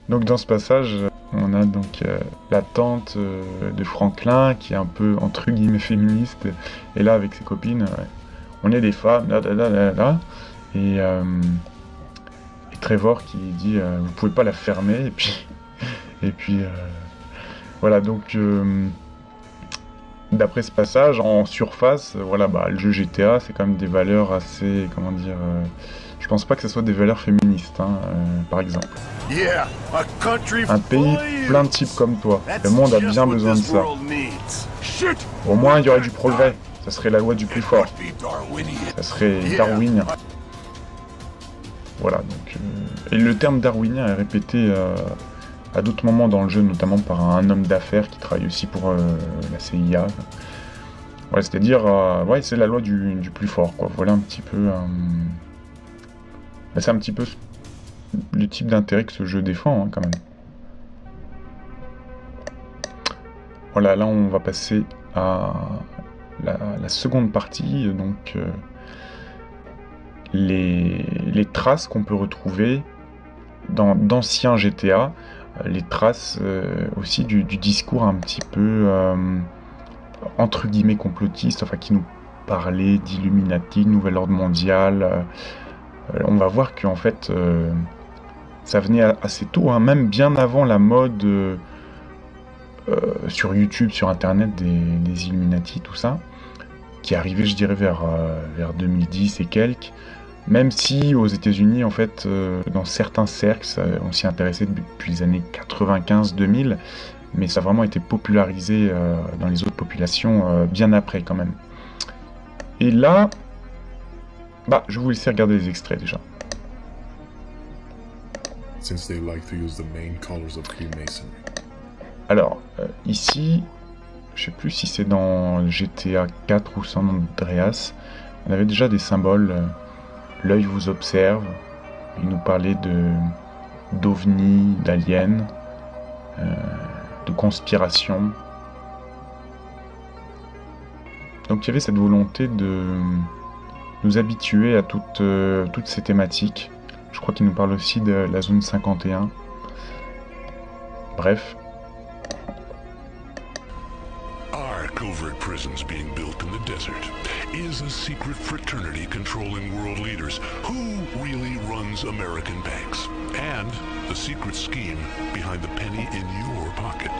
Donc dans ce passage, on a donc la tante de Franklin qui est un peu entre guillemets féministe, et là avec ses copines, on est des femmes, là, là, là, là, là. Et Trevor qui dit vous pouvez pas la fermer, et puis voilà, donc d'après ce passage, en surface, voilà, bah, le jeu GTA, c'est quand même des valeurs assez, comment dire, je pense pas que ce soit des valeurs féministes, hein, par exemple. Un pays plein de types comme toi, le monde a bien besoin de ça. Au moins, il y aurait du progrès, ça serait la loi du plus fort, ça serait darwinien. Voilà, donc, et le terme darwinien est répété à d'autres moments dans le jeu, notamment par un homme d'affaires qui travaille aussi pour la CIA. Ouais, c'est-à-dire, ouais, c'est la loi du plus fort, quoi. Voilà un petit peu... c'est un petit peu le type d'intérêt que ce jeu défend, hein, quand même. Voilà, là on va passer à la seconde partie, donc les traces qu'on peut retrouver dans d'anciens GTA, les traces aussi du discours un petit peu entre guillemets complotiste, enfin qui nous parlait d'Illuminati, Nouvel Ordre Mondial. On va voir qu'en fait ça venait assez tôt, hein, même bien avant la mode sur YouTube, sur Internet des Illuminati, tout ça, qui arrivait, je dirais, vers 2010 et quelques. Même si aux États-Unis, en fait, dans certains cercles, on s'y intéressait depuis les années 95-2000, mais ça a vraiment été popularisé dans les autres populations bien après, quand même. Et là, bah, je vais vous laisser regarder les extraits déjà. Alors, ici, je sais plus si c'est dans GTA 4 ou San Andreas, on avait déjà des symboles. L'œil vous observe, il nous parlait d'ovnis, d'aliens, de conspiration. Donc il y avait cette volonté de nous habituer à toutes ces thématiques. Je crois qu'il nous parle aussi de la zone 51. Bref. Are covert prisons being built in the desert? Is a secret fraternity controlling world leaders? Who really runs American banks? And the secret scheme behind the penny in your pocket.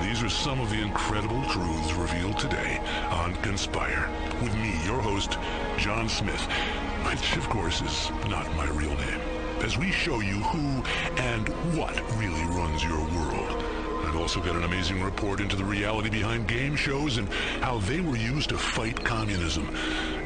These are some of the incredible truths revealed today on Conspire. With me, your host, John Smith, which of course is not my real name, as we show you who and what really runs your world. I've also got an amazing report into the reality behind game shows and how they were used to fight communism,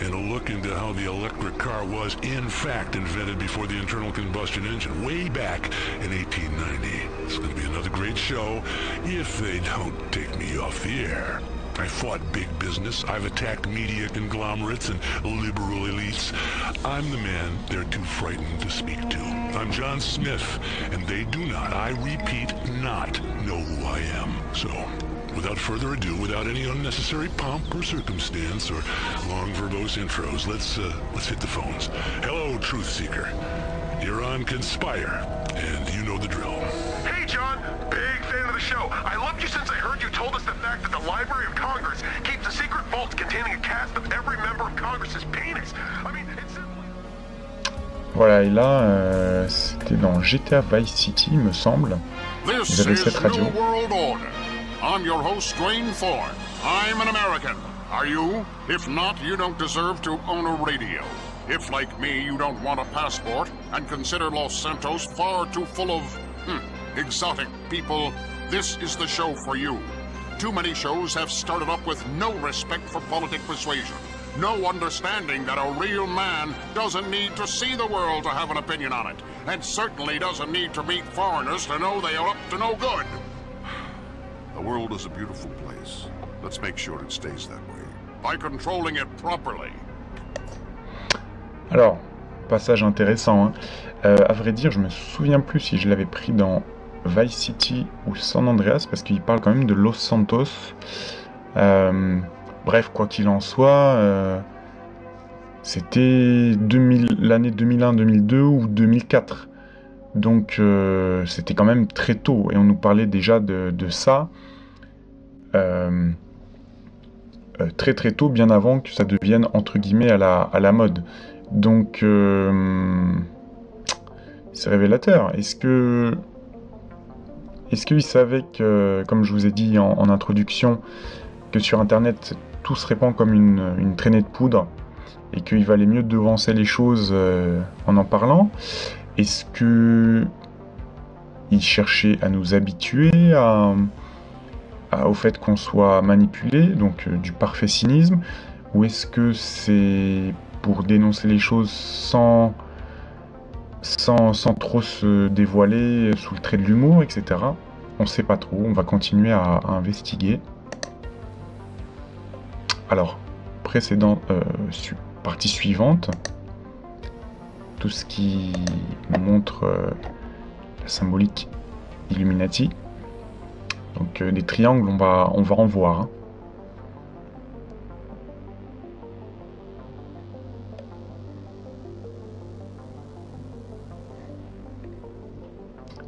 and a look into how the electric car was in fact invented before the internal combustion engine way back in 1890. It's going to be another great show if they don't take me off the air. I fought big business, I've attacked media conglomerates and liberal elites. I'm the man they're too frightened to speak to. I'm John Smith, and they do not, I repeat, not know who I am. So, without further ado, without any unnecessary pomp or circumstance or long verbose intros, let's hit the phones. Hello, Truth Seeker. You're on Conspire, and you know the drill. Hey, John! Big fan of the show. I loved you since I heard you told us the fact that the Library of Congress keeps a secret vault containing a cast of every member of Congress's penis. I mean, it's simply... Voilà, et là, c'était dans GTA Vice City, me semble. Vous avez cette radio. I'm your host, Dwayne Thorne. I'm an American. Are you? If not, you don't deserve to own a radio. If, like me, you don't want a passport and consider Los Santos far too full of, exotic people, this is the show for you. Too many shows have started up with no respect for politic persuasion. No understanding that a real man doesn't need to see the world to have an opinion on it, and certainly doesn't need to meet foreigners to know they are up to no good. The world is a beautiful place. Let's make sure it stays that way, by controlling it properly. Alors, passage intéressant, hein. À vrai dire, je me souviens plus si je l'avais pris dans Vice City ou San Andreas, parce qu'il parle quand même de Los Santos. Bref, quoi qu'il en soit, c'était l'année 2001-2002 ou 2004. Donc c'était quand même très tôt, et on nous parlait déjà de ça très très tôt, bien avant que ça devienne entre guillemets à la mode. Donc c'est révélateur. Est-ce qu'ils savaient que, comme je vous ai dit en introduction, que sur Internet tout se répand comme une traînée de poudre et qu'il valait mieux devancer les choses en parlant? Est-ce qu'ils cherchaient à nous habituer au fait qu'on soit manipulé, donc du parfait cynisme, ou est-ce que c'est pour dénoncer les choses sans trop se dévoiler sous le trait de l'humour, etc. On sait pas trop, on va continuer à investiguer. Alors, partie suivante, tout ce qui montre la symbolique Illuminati. Donc des triangles, on va en voir. Hein.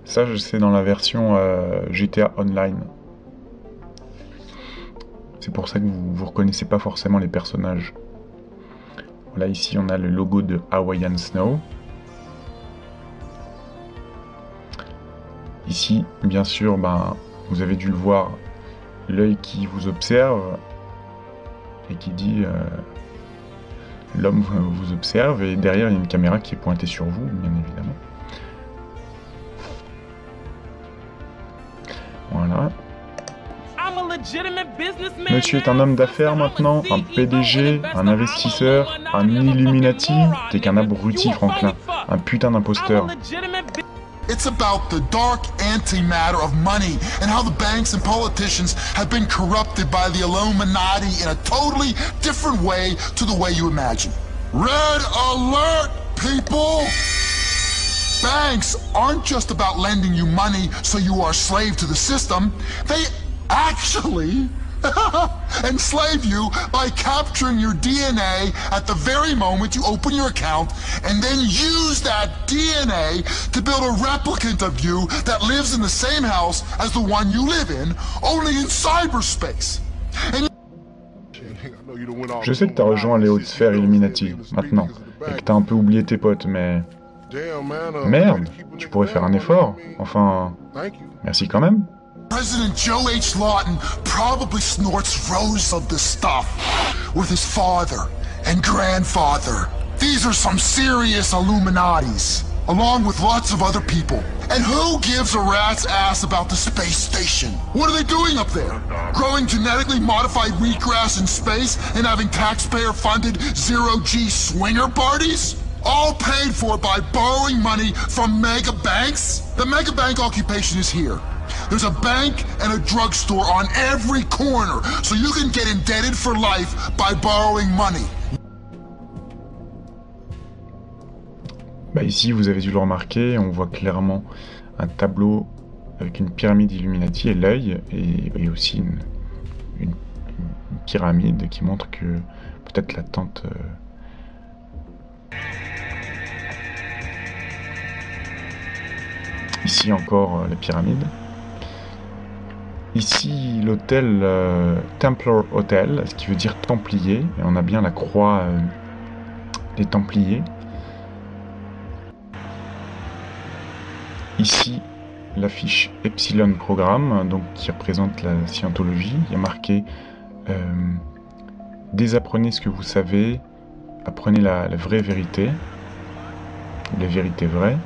Ça, c'est dans la version GTA Online. C'est pour ça que vous reconnaissez pas forcément les personnages. Voilà, ici on a le logo de Hawaiian Snow. Ici, bien sûr, vous avez dû le voir, l'œil qui vous observe et qui dit l'homme vous observe, et derrière il y a une caméra qui est pointée sur vous, bien évidemment. Voilà. Monsieur est un homme d'affaires maintenant, un PDG, un investisseur, un Illuminati. T'es qu'un abruti, Franklin, un putain d'imposteur. It's about the dark antimatter of money and how the banks and politicians have been corrupted by the Illuminati in a totally different way to the way you imagine. Red alert, people! Banks aren't just about lending you money so you are a slave to the system. They actually enslave you by capturing your DNA at the very moment you open your account, and then use that DNA to build a replicant of you that lives in the same house as the one you live in, only in cyberspace. And je sais que t'as rejoint les hautes sphères Illuminati, maintenant, et que t'as un peu oublié tes potes, mais... Merde, tu pourrais faire un effort. Enfin, merci quand même. President Joe H. Lawton probably snorts rows of this stuff with his father and grandfather. These are some serious Illuminatis, along with lots of other people. And who gives a rat's ass about the space station? What are they doing up there? Growing genetically modified wheatgrass in space and having taxpayer-funded zero-G swinger parties? All paid for by borrowing money from mega banks? The mega bank occupation is here. There's a bank and a drugstore on every corner, so you can get indebted for life by borrowing money. Ici, vous avez dû le remarquer, on voit clairement un tableau avec une pyramide Illuminati et l'œil, et aussi une pyramide qui montre que peut-être la tante... Ici encore la pyramide. Ici l'hôtel Templar Hotel, ce qui veut dire Templier, et on a bien la croix des Templiers. Ici l'affiche Epsilon Programme, donc qui représente la scientologie. Il y a marqué désapprenez ce que vous savez, apprenez la vraie vérité, la vérité vraie.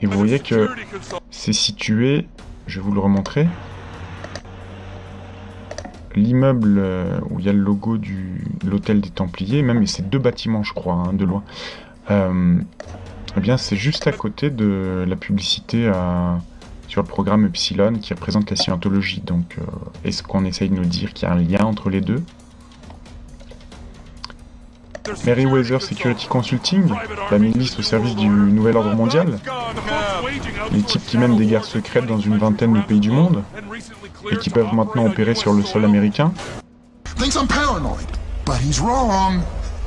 Et vous voyez que c'est situé, je vais vous le remontrer, l'immeuble où il y a le logo de l'hôtel des Templiers, même c'est deux bâtiments je crois, de loin, eh bien c'est juste à côté de la publicité sur le programme Epsilon qui représente la scientologie. Donc est-ce qu'on essaye de nous dire qu'il y a un lien entre les deux? Merryweather Security Consulting, la milice au service du nouvel ordre mondial, les types qui mènent des guerres secrètes dans une vingtaine de pays du monde et qui peuvent maintenant opérer sur le sol américain. Thinks I'm paranoid, but he's wrong.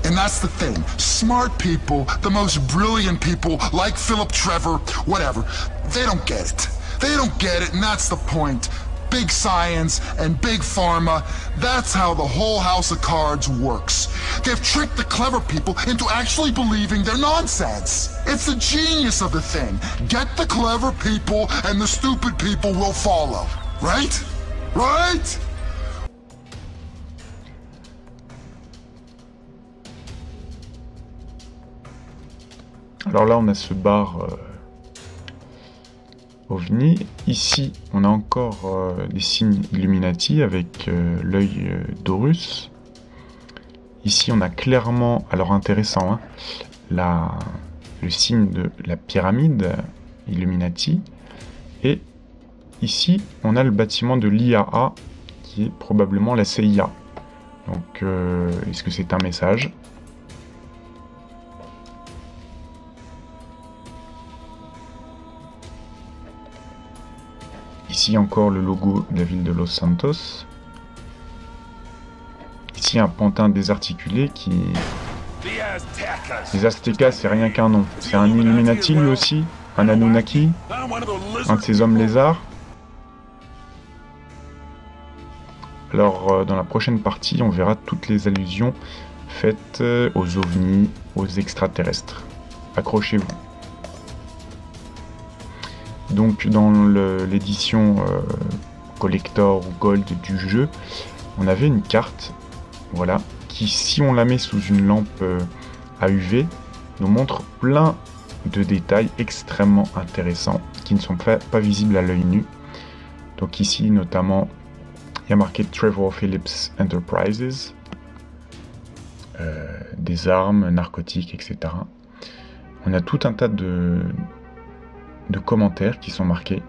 And that's the thing. Smart people, the most brilliant people, like Philip Trevor, whatever, they don't get it. They don't get it, and that's the point. Big science and big pharma, that's how the whole house of cards works. They've tricked the clever people into actually believing their nonsense. It's the genius of the thing. Get the clever people and the stupid people will follow. Right? Right? Alors là, on a ce bar OVNI. Ici, on a encore des signes Illuminati avec l'œil d'Horus. Ici, on a clairement, alors intéressant, hein, le signe de la pyramide Illuminati. Et ici, on a le bâtiment de l'IAA, qui est probablement la CIA. Donc, est-ce que c'est un message ? Ici encore le logo de la ville de Los Santos. Ici un pantin désarticulé qui... Les Aztecas, c'est rien qu'un nom. C'est un Illuminati lui aussi, un Anunnaki, un de ces hommes lézards. Alors dans la prochaine partie, on verra toutes les allusions faites aux ovnis, aux extraterrestres. Accrochez-vous. Donc dans l'édition collector ou gold du jeu, on avait une carte, voilà, qui si on la met sous une lampe à UV, nous montre plein de détails extrêmement intéressants qui ne sont pas visibles à l'œil nu. Donc ici notamment, il y a marqué Trevor Phillips Enterprises, des armes, narcotiques, etc. On a tout un tas de commentaires qui sont marqués.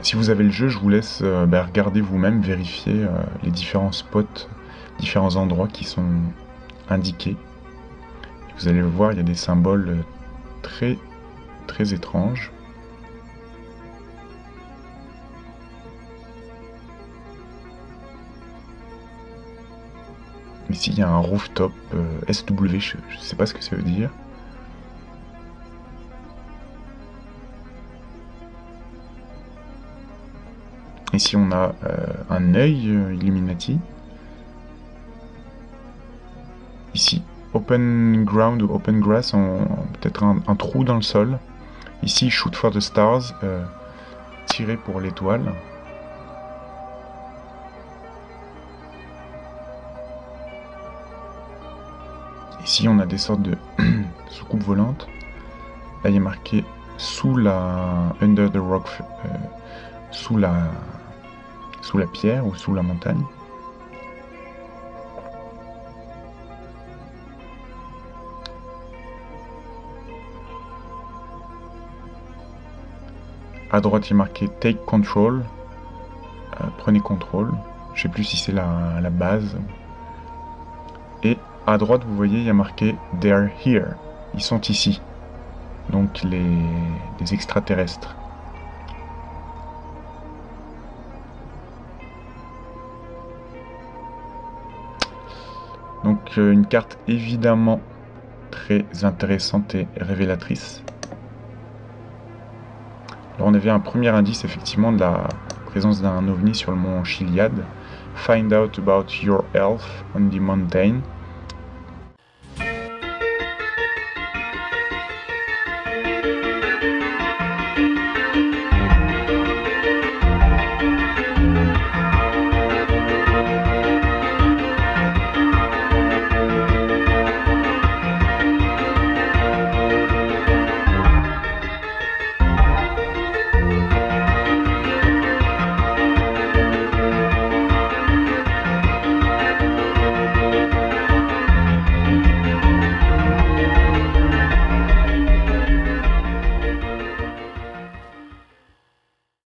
Si vous avez le jeu, je vous laisse regarder vous-même, vérifier les différents spots, différents endroits qui sont indiqués. Vous allez le voir, il y a des symboles très très étranges. Ici, il y a un rooftop SW, je ne sais pas ce que ça veut dire. Ici, on a un œil Illuminati. Ici, open ground ou open grass, peut-être un trou dans le sol. Ici, shoot for the stars, tirer pour l'étoile. Ici, on a des sortes de soucoupes volantes. Là, il y a marqué sous la under the rock, sous la pierre ou sous la montagne. À droite, il est marqué Take Control. Prenez contrôle. Je sais plus si c'est la base. Et à droite, vous voyez, il y a marqué They're here. Ils sont ici. Donc les extraterrestres. Donc une carte évidemment très intéressante et révélatrice. Alors on avait un premier indice effectivement de la présence d'un ovni sur le mont Chiliad. Find out about your elf on the mountain.